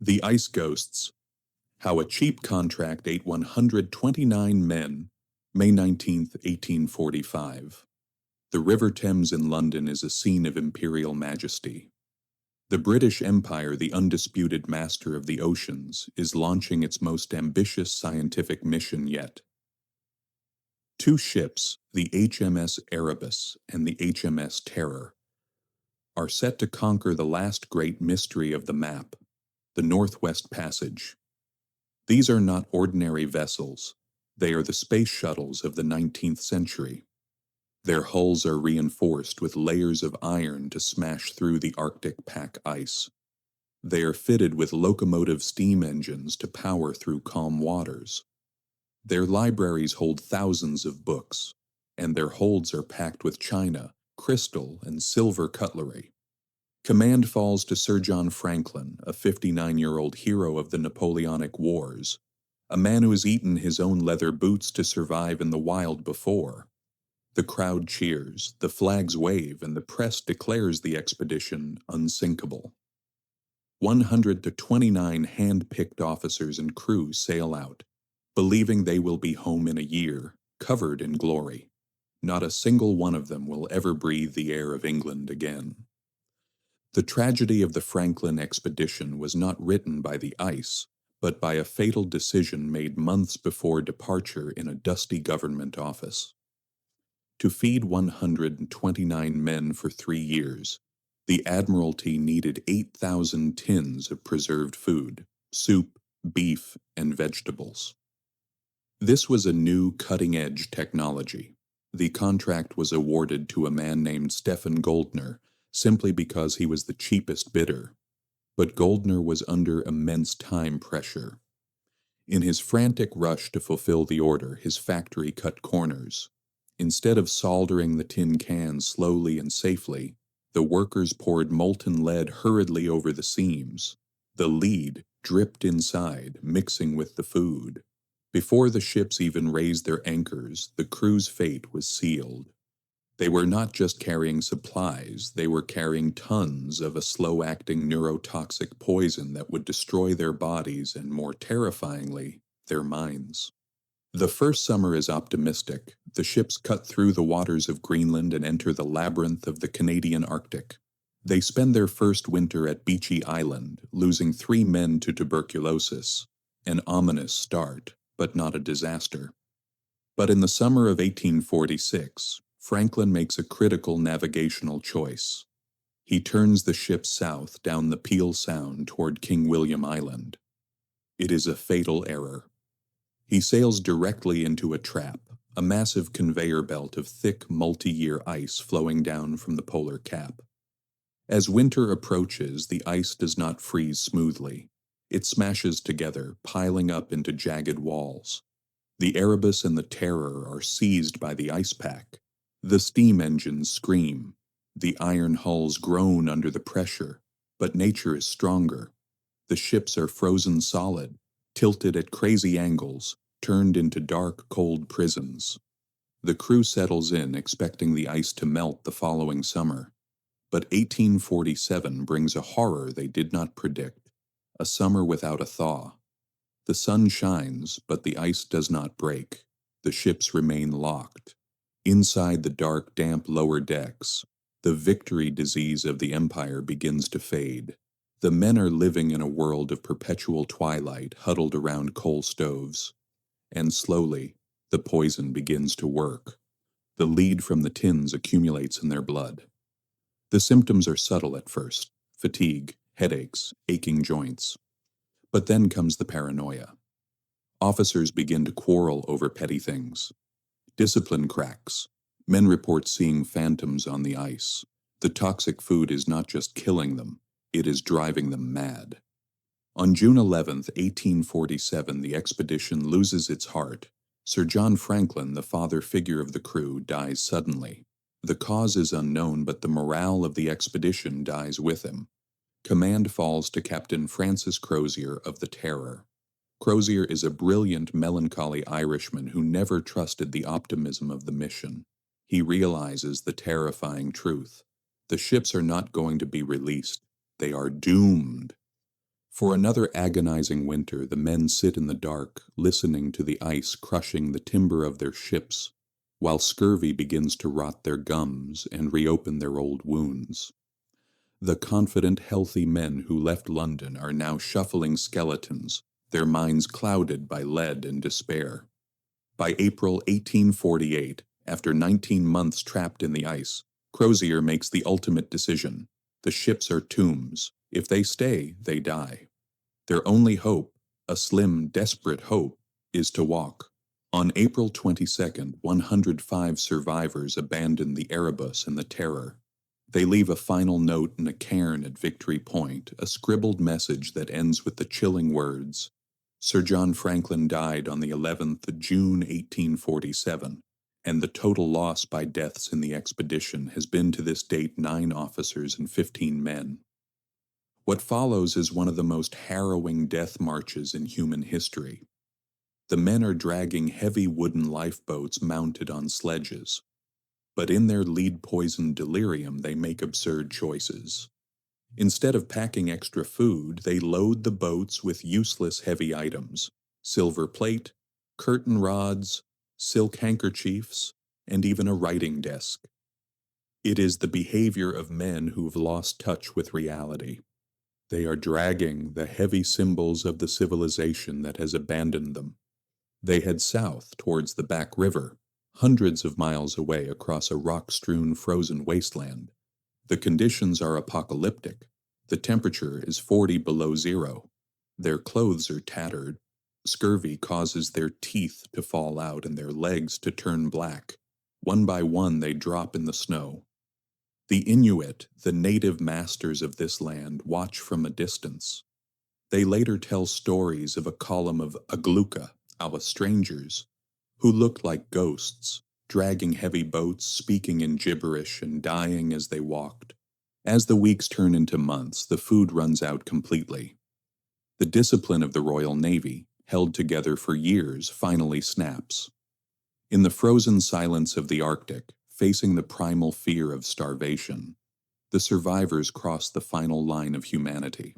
The Ice Ghosts. How a Cheap Contract Ate 129 Men, May 19th, 1845. The River Thames in London is a scene of imperial majesty. The British Empire, the undisputed master of the oceans, is launching its most ambitious scientific mission yet. Two ships, the HMS Erebus and the HMS Terror, are set to conquer the last great mystery of the map, the Northwest Passage. These are not ordinary vessels. They are the space shuttles of the 19th century. Their hulls are reinforced with layers of iron to smash through the Arctic pack ice. They are fitted with locomotive steam engines to power through calm waters. Their libraries hold thousands of books, and their holds are packed with china, crystal, and silver cutlery. Command falls to Sir John Franklin, a 59-year-old hero of the Napoleonic Wars, a man who has eaten his own leather boots to survive in the wild before. The crowd cheers, the flags wave, and the press declares the expedition unsinkable. 129 hand-picked officers and crew sail out, believing they will be home in a year, covered in glory. Not a single one of them will ever breathe the air of England again. The tragedy of the Franklin expedition was not written by the ice, but by a fatal decision made months before departure in a dusty government office. To feed 129 men for 3 years, the Admiralty needed 8,000 tins of preserved food, soup, beef, and vegetables. This was a new cutting-edge technology. The contract was awarded to a man named Stephen Goldner simply because he was the cheapest bidder. But Goldner was under immense time pressure. In his frantic rush to fulfill the order, his factory cut corners. Instead of soldering the tin cans slowly and safely, the workers poured molten lead hurriedly over the seams. The lead dripped inside, mixing with the food. Before the ships even raised their anchors, the crew's fate was sealed. They were not just carrying supplies, they were carrying tons of a slow-acting neurotoxic poison that would destroy their bodies and, more terrifyingly, their minds. The first summer is optimistic. The ships cut through the waters of Greenland and enter the labyrinth of the Canadian Arctic. They spend their first winter at Beechy Island, losing 3 men to tuberculosis. An ominous start, but not a disaster. But in the summer of 1846, Franklin makes a critical navigational choice. He turns the ship south down the Peel Sound toward King William Island. It is a fatal error. He sails directly into a trap, a massive conveyor belt of thick, multi-year ice flowing down from the polar cap. As winter approaches, the ice does not freeze smoothly. It smashes together, piling up into jagged walls. The Erebus and the Terror are seized by the ice pack. The steam engines scream. The iron hulls groan under the pressure, but nature is stronger. The ships are frozen solid, tilted at crazy angles, turned into dark, cold prisons. The crew settles in, expecting the ice to melt the following summer. But 1847 brings a horror they did not predict, a summer without a thaw. The sun shines, but the ice does not break. The ships remain locked. Inside the dark, damp lower decks, the victory disease of the Empire begins to fade. The men are living in a world of perpetual twilight, huddled around coal stoves. And slowly, the poison begins to work. The lead from the tins accumulates in their blood. The symptoms are subtle at first: fatigue, headaches, aching joints. But then comes the paranoia. Officers begin to quarrel over petty things. Discipline cracks. Men report seeing phantoms on the ice. The toxic food is not just killing them, it is driving them mad. On June 11th, 1847, the expedition loses its heart. Sir John Franklin, the father figure of the crew, dies suddenly. The cause is unknown, but the morale of the expedition dies with him. Command falls to Captain Francis Crozier of the Terror. Crozier is a brilliant, melancholy Irishman who never trusted the optimism of the mission. He realizes the terrifying truth. The ships are not going to be released. They are doomed. For another agonizing winter, the men sit in the dark, listening to the ice crushing the timber of their ships, while scurvy begins to rot their gums and reopen their old wounds. The confident, healthy men who left London are now shuffling skeletons, their minds clouded by lead and despair. By April 1848, after 19 months trapped in the ice, Crozier makes the ultimate decision. The ships are tombs. If they stay, they die. Their only hope, a slim, desperate hope, is to walk. On April 22nd, 105 survivors abandon the Erebus and the Terror. They leave a final note in a cairn at Victory Point, a scribbled message that ends with the chilling words, "Sir John Franklin died on the 11th of June 1847, and the total loss by deaths in the expedition has been to this date 9 officers and 15 men." What follows is one of the most harrowing death marches in human history. The men are dragging heavy wooden lifeboats mounted on sledges, but in their lead-poisoned delirium they make absurd choices. Instead of packing extra food, they load the boats with useless heavy items: silver plate, curtain rods, silk handkerchiefs, and even a writing desk. It is the behavior of men who've lost touch with reality. They are dragging the heavy symbols of the civilization that has abandoned them. They head south towards the Back River, hundreds of miles away across a rock-strewn frozen wasteland. The conditions are apocalyptic. The temperature is 40 below zero. Their clothes are tattered. Scurvy causes their teeth to fall out and their legs to turn black. One by one they drop in the snow. The Inuit, the native masters of this land, watch from a distance. They later tell stories of a column of agluka, our strangers, who looked like ghosts, dragging heavy boats, speaking in gibberish, and dying as they walked. As the weeks turn into months, the food runs out completely. The discipline of the Royal Navy, held together for years, finally snaps. In the frozen silence of the Arctic, facing the primal fear of starvation, the survivors cross the final line of humanity.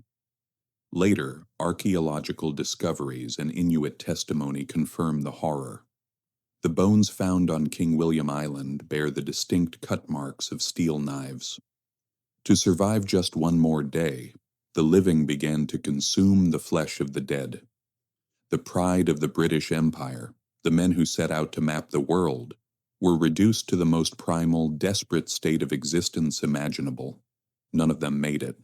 Later, archaeological discoveries and Inuit testimony confirm the horror. The bones found on King William Island bear the distinct cut marks of steel knives. To survive just one more day, the living began to consume the flesh of the dead. The pride of the British Empire, the men who set out to map the world, were reduced to the most primal, desperate state of existence imaginable. None of them made it.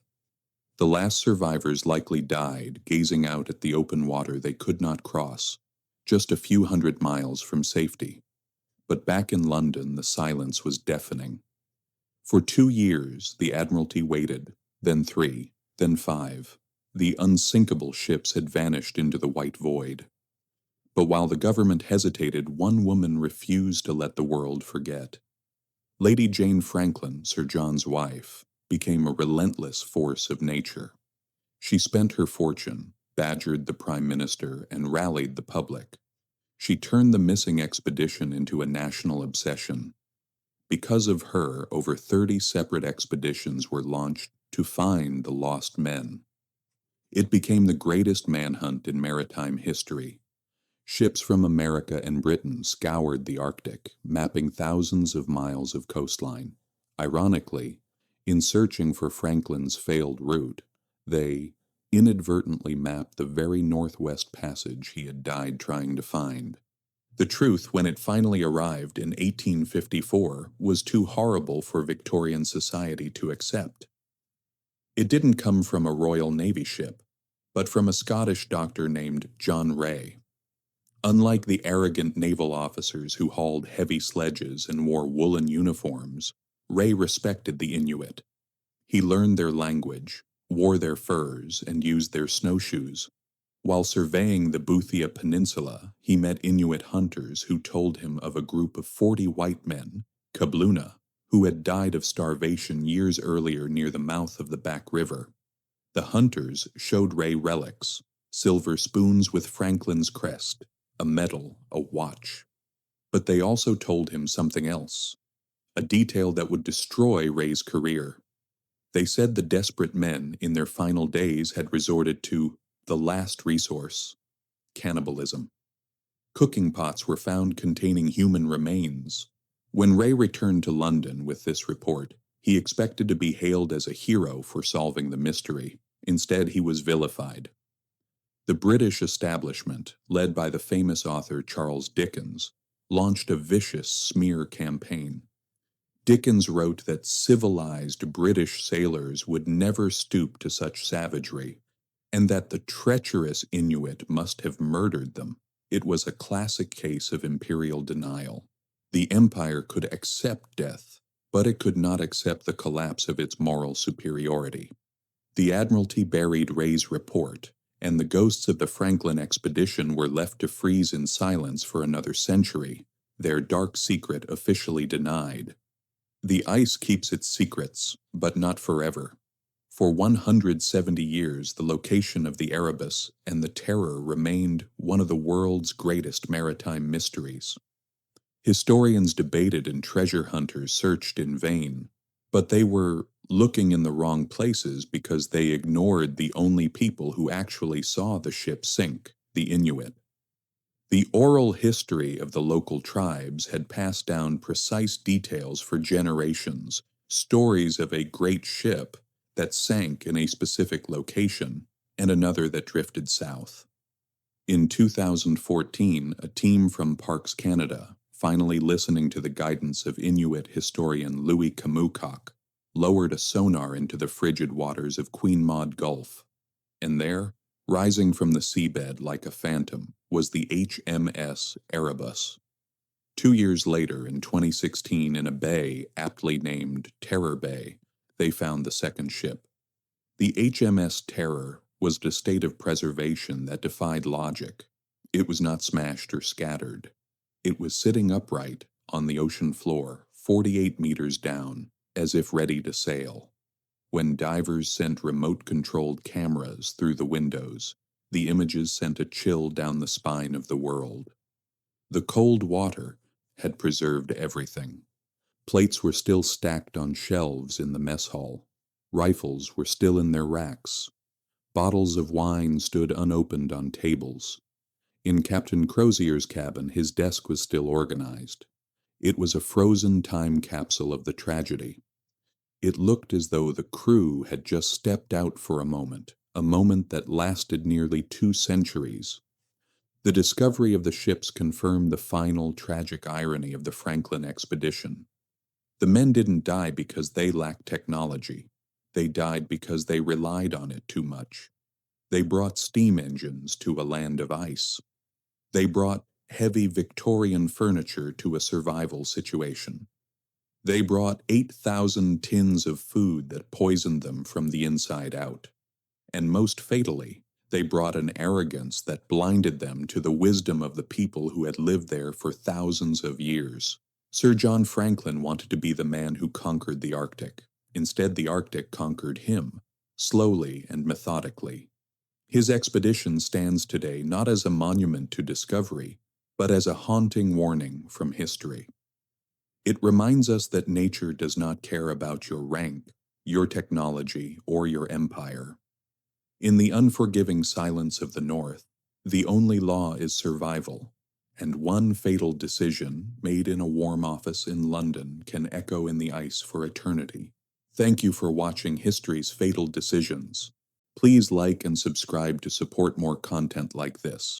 The last survivors likely died gazing out at the open water they could not cross, just a few hundred miles from safety. But back in London, the silence was deafening. For 2 years, the Admiralty waited, then 3, then 5. The unsinkable ships had vanished into the white void. But while the government hesitated, one woman refused to let the world forget. Lady Jane Franklin, Sir John's wife, became a relentless force of nature. She spent her fortune, badgered the Prime Minister, and rallied the public. She turned the missing expedition into a national obsession. Because of her, over 30 separate expeditions were launched to find the lost men. It became the greatest manhunt in maritime history. Ships from America and Britain scoured the Arctic, mapping thousands of miles of coastline. Ironically, in searching for Franklin's failed route, they inadvertently mapped the very Northwest Passage he had died trying to find. The truth, when it finally arrived in 1854, was too horrible for Victorian society to accept. It didn't come from a Royal Navy ship, but from a Scottish doctor named John Ray. Unlike the arrogant naval officers who hauled heavy sledges and wore woolen uniforms, Ray respected the Inuit. He learned their language, wore their furs, and used their snowshoes. While surveying the Boothia Peninsula, he met Inuit hunters who told him of a group of 40 white men, Kabluna, who had died of starvation years earlier near the mouth of the Back River. The hunters showed Ray relics, silver spoons with Franklin's crest, a medal, a watch. But they also told him something else, a detail that would destroy Ray's career. They said the desperate men in their final days had resorted to the last resource, cannibalism. Cooking pots were found containing human remains. When Ray returned to London with this report, he expected to be hailed as a hero for solving the mystery. Instead, he was vilified. The British establishment, led by the famous author Charles Dickens, launched a vicious smear campaign. Dickens wrote that civilized British sailors would never stoop to such savagery, and that the treacherous Inuit must have murdered them. It was a classic case of imperial denial. The empire could accept death, but it could not accept the collapse of its moral superiority. The Admiralty buried Ray's report, and the ghosts of the Franklin expedition were left to freeze in silence for another century, their dark secret officially denied. The ice keeps its secrets, but not forever. For 170 years, the location of the Erebus and the Terror remained one of the world's greatest maritime mysteries. Historians debated and treasure hunters searched in vain, but they were looking in the wrong places because they ignored the only people who actually saw the ship sink, the Inuit. The oral history of the local tribes had passed down precise details for generations, stories of a great ship that sank in a specific location and another that drifted south. In 2014, a team from Parks Canada, finally listening to the guidance of Inuit historian Louis Kamukok, lowered a sonar into the frigid waters of Queen Maud Gulf, and there, rising from the seabed like a phantom, was the HMS Erebus. 2 years later, in 2016, in a bay aptly named Terror Bay, they found the second ship. The HMS Terror was a state of preservation that defied logic. It was not smashed or scattered. It was sitting upright on the ocean floor, 48 meters down, as if ready to sail. When divers sent remote-controlled cameras through the windows, the images sent a chill down the spine of the world. The cold water had preserved everything. Plates were still stacked on shelves in the mess hall. Rifles were still in their racks. Bottles of wine stood unopened on tables. In Captain Crozier's cabin, his desk was still organized. It was a frozen time capsule of the tragedy. It looked as though the crew had just stepped out for a moment that lasted nearly 2 centuries. The discovery of the ships confirmed the final tragic irony of the Franklin expedition. The men didn't die because they lacked technology. They died because they relied on it too much. They brought steam engines to a land of ice. They brought heavy Victorian furniture to a survival situation. They brought 8,000 tins of food that poisoned them from the inside out. And most fatally, they brought an arrogance that blinded them to the wisdom of the people who had lived there for thousands of years. Sir John Franklin wanted to be the man who conquered the Arctic. Instead, the Arctic conquered him, slowly and methodically. His expedition stands today not as a monument to discovery, but as a haunting warning from history. It reminds us that nature does not care about your rank, your technology, or your empire. In the unforgiving silence of the North, the only law is survival, and one fatal decision made in a warm office in London can echo in the ice for eternity. Thank you for watching History's Fatal Decisions. Please like and subscribe to support more content like this.